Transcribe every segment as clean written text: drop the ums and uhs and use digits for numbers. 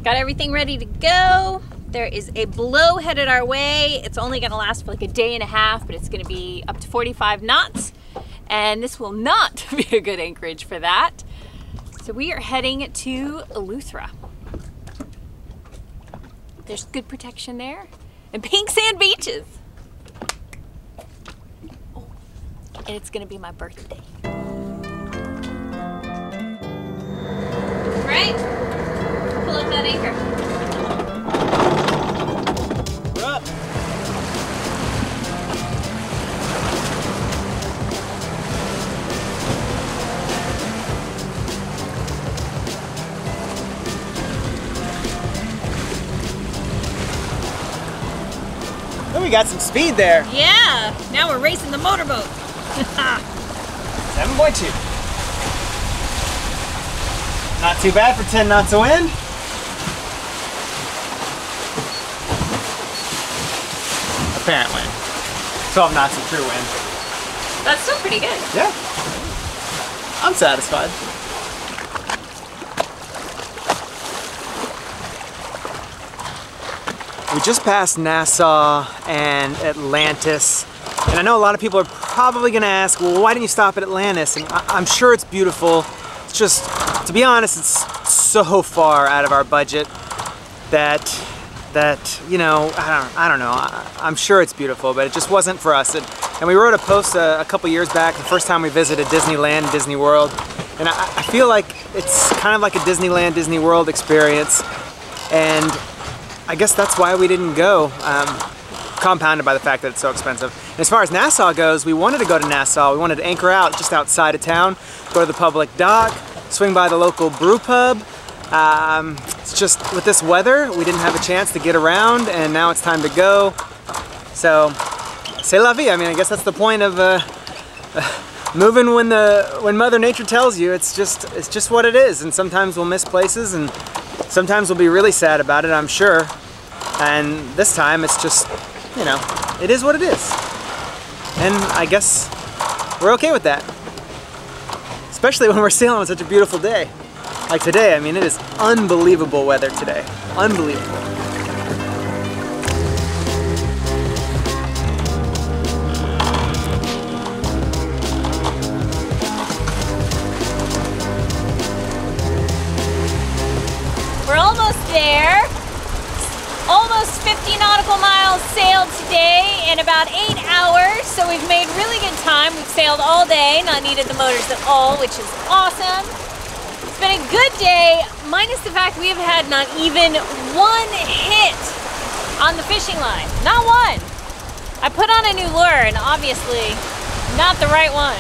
Got everything ready to go. There is a blow headed our way. It's only gonna last for like a day and a half, but it's gonna be up to 45 knots. And this will not be a good anchorage for that. So we are heading to Eleuthera. There's good protection there. And pink sand beaches. Oh, and it's gonna be my birthday. Right? Pull up that anchor. We're up. Oh, we got some speed there. Yeah, now we're racing the motorboat. 7.2. Not too bad for 10 knots of wind. Apparently. 12 knots of true wind. That's still pretty good. Yeah. I'm satisfied. We just passed Nassau and Atlantis, and I know a lot of people are probably going to ask, well, why didn't you stop at Atlantis? And I'm sure it's beautiful. It's just, to be honest, it's so far out of our budget that you know, I don't know. I'm sure it's beautiful, but it just wasn't for us. And we wrote a post a couple years back, the first time we visited Disneyland, Disney World, and I feel like it's kind of like a Disneyland, Disney World experience, and I guess that's why we didn't go, compounded by the fact that it's so expensive. And as far as Nassau goes, we wanted to go to Nassau. We wanted to anchor out just outside of town, go to the public dock, swing by the local brew pub. It's just, with this weather, we didn't have a chance to get around, and now it's time to go. So, c'est la vie. I mean, I guess that's the point of moving when Mother Nature tells you. It's just what it is, and sometimes we'll miss places, and sometimes we'll be really sad about it, I'm sure. And this time it's just, you know, it is what it is. And I guess we're okay with that. Especially when we're sailing on such a beautiful day. Like today, I mean, it is unbelievable weather today. Unbelievable. We're almost there. Almost 50 nautical miles sailed today in about 8 hours, so we've made really good time. We've sailed all day, not needed the motors at all, which is awesome. It's been a good day, minus the fact we have had not even one hit on the fishing line. Not one. I put on a new lure, and obviously not the right one.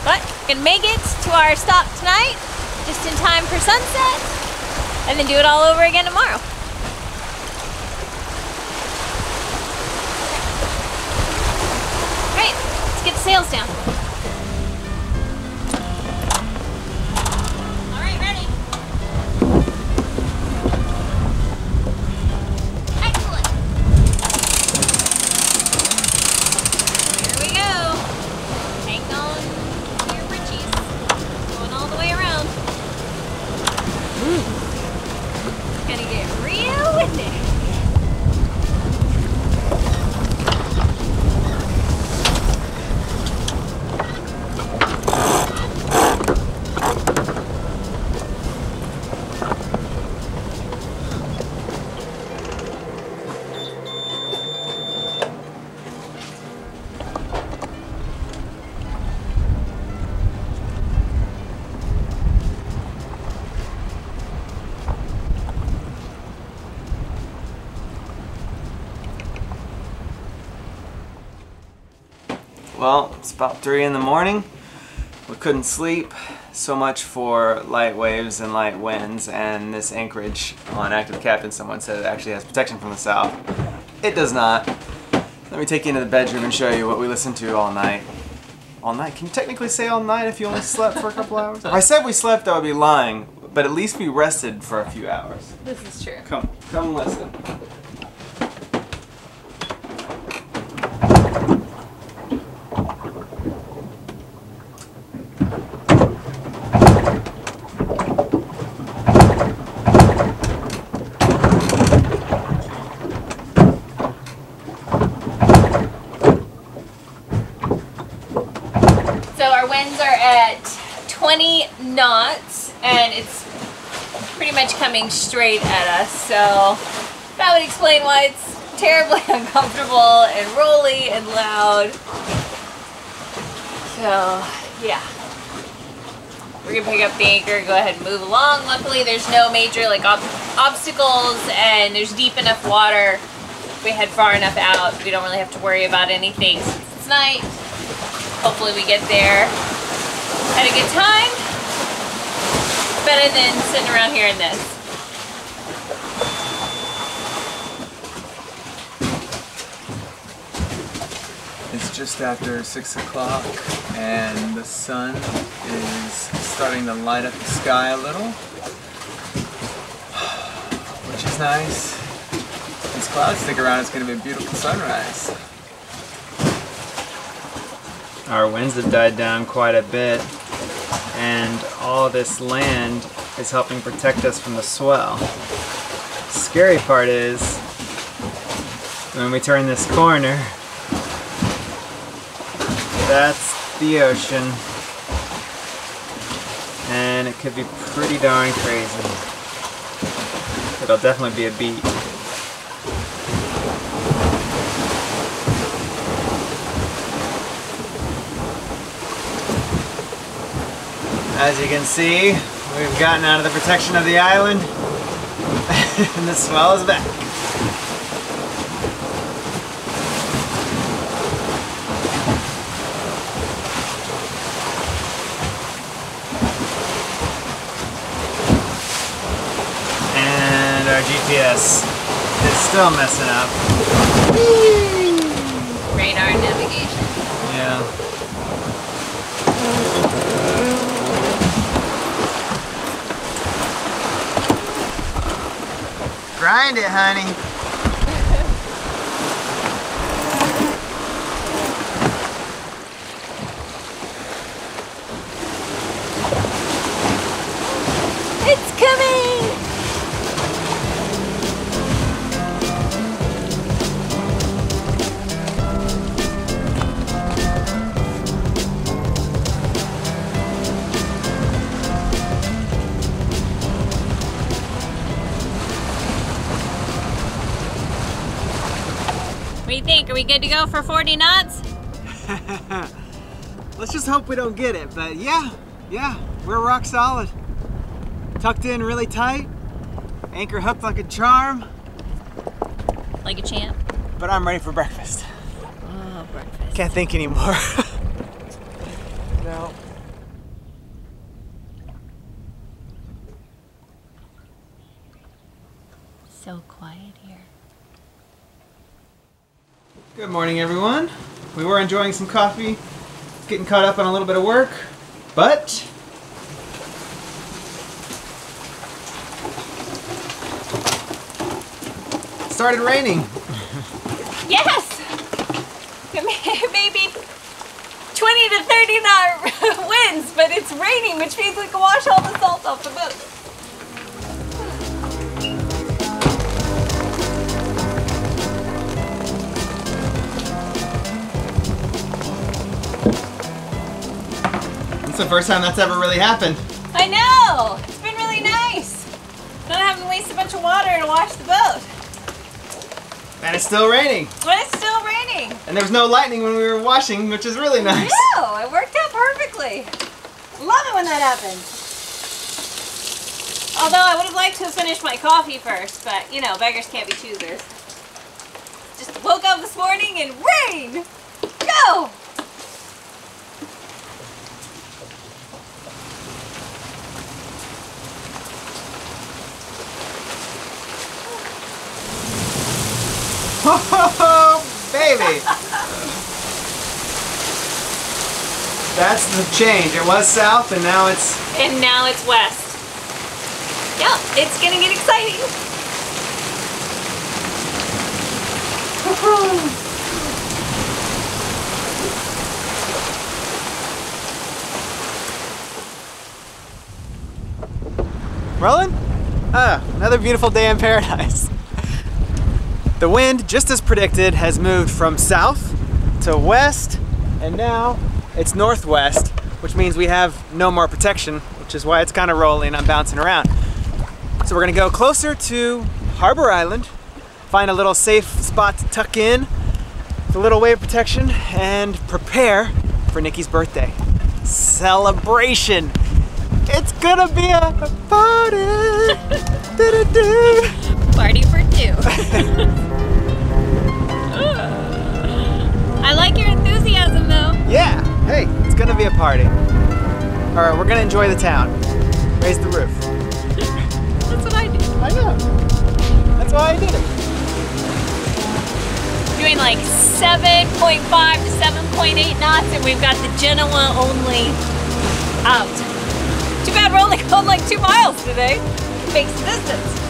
But we can make it to our stop tonight, just in time for sunset, and then do it all over again tomorrow. Great, let's get the sails down. All right, ready? Excellent. Here we go. Hang on to your britches. Going all the way around. It's gonna get real windy. Well, it's about 3 in the morning. We couldn't sleep. So much for light waves and light winds, and this anchorage on Active Captain, someone said it actually has protection from the south. It does not. Let me take you into the bedroom and show you what we listened to all night. All night? Can you technically say all night if you only slept for a couple hours? If I said we slept, I would be lying, but at least we rested for a few hours. This is true. Come listen. knots, and it's pretty much coming straight at us, so that would explain why it's terribly uncomfortable and rolly and loud. So, yeah. We're gonna pick up the anchor, go ahead and move along. Luckily, there's no major like obstacles, and there's deep enough water. If we head far enough out, we don't really have to worry about anything since it's night. Hopefully we get there at a good time. Better than sitting around here in this. It's just after 6 o'clock and the sun is starting to light up the sky a little, which is nice. If these clouds stick around, it's going to be a beautiful sunrise. Our winds have died down quite a bit, and all this land is helping protect us from the swell. The scary part is when we turn this corner, that's the ocean, and it could be pretty darn crazy. It'll definitely be a beat. As you can see, we've gotten out of the protection of the island, and the swell is back. Our GPS is still messing up. Radar navigation. Yeah. Grind it, honey. It's coming! What do you think? Are we good to go for 40 knots? Let's just hope we don't get it, but yeah, we're rock solid. Tucked in really tight, anchor hooked like a charm. Like a champ. But I'm ready for breakfast. Oh, breakfast. Can't think anymore. No. So quiet here. Good morning, everyone. We were enjoying some coffee, getting caught up on a little bit of work, but it started raining. Yes! Maybe 20 to 30 knot winds, but it's raining, which means we can wash all the salt off the boat. It's the first time that's ever really happened. I know! It's been really nice. Not having to waste a bunch of water to wash the boat. And it's still raining. But it's still raining. And there was no lightning when we were washing, which is really nice. No, it worked out perfectly. Love it when that happens. Although I would have liked to have finished my coffee first, but you know, beggars can't be choosers. Just woke up this morning and rain! Go! Oh, baby! That's the change. It was south, and now it's... And now it's west. Yep, it's gonna get exciting. Rolling? Another beautiful day in paradise. The wind, just as predicted, has moved from south to west, and now it's northwest, which means we have no more protection. which is why it's kind of rolling. I'm bouncing around. So we're gonna go closer to Harbour Island, find a little safe spot to tuck in with a little wave protection, and prepare for Nikki's birthday celebration. It's gonna be a party. Party for two. I like your enthusiasm though. Yeah, hey, it's gonna be a party. All right, we're gonna enjoy the town. Raise the roof. That's what I do. I know. That's why I did it. Doing like 7.5 to 7.8 knots, and we've got the Genoa only out. Too bad we're only going like 2 miles today. Makes the distance.